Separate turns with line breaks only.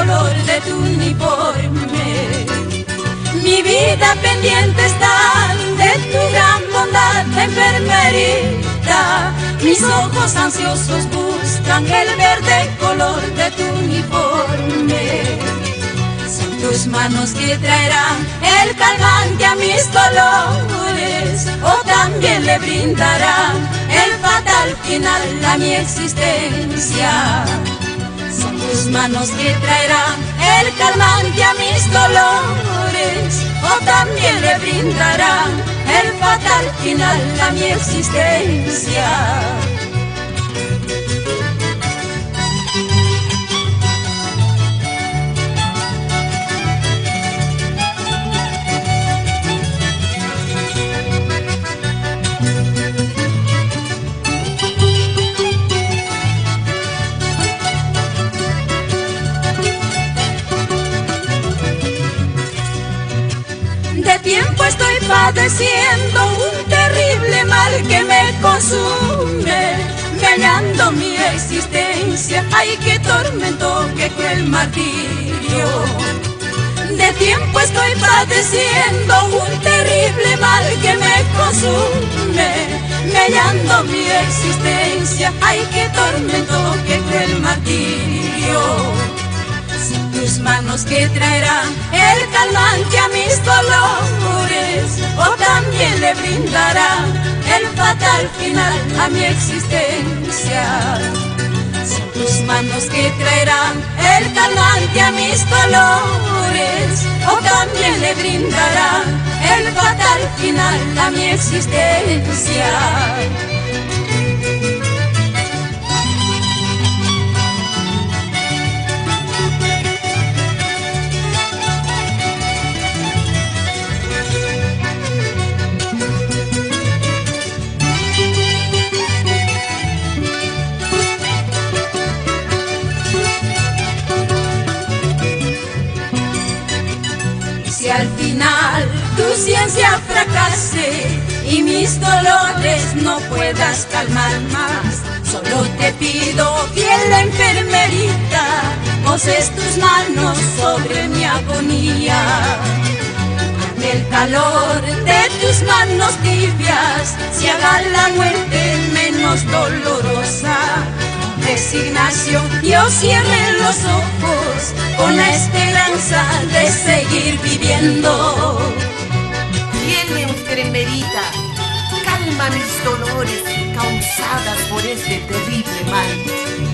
color de tu uniforme. Mi vida pendiente está de tu gran bondad, enfermerita. Mis ojos ansiosos buscan el verde color de tu uniforme. Son tus manos que traerán el calmante a mis dolores, o también le brindarán el fatal final a mi existencia. Son tus manos que traerán el calmante a mis dolores, o también le brindarán el fatal final a mi existencia. De tiempo estoy padeciendo un terrible mal que me consume, dañando mi existencia. Ay, qué tormento, qué cruel martirio. De tiempo estoy padeciendo un terrible mal que me consume, dañando mi existencia. Ay, qué tormento, qué cruel martirio. Tus manos que traerán el calmante a mis dolores, o también le brindarán el fatal final a mi existencia. Son tus manos que traerán el calmante a mis dolores, o también le brindarán el fatal final a mi existencia. Si al final tu ciencia fracase y mis dolores no puedas calmar más, solo te pido, fiel enfermerita, poses tus manos sobre mi agonía. Ante el calor de tus manos tibias se haga la muerte menos dolorosa. Resignación, yo cierre los ojos con la esperanza de seguir viviendo.
Fiel enfermerita, calma mis dolores causadas por este terrible mal.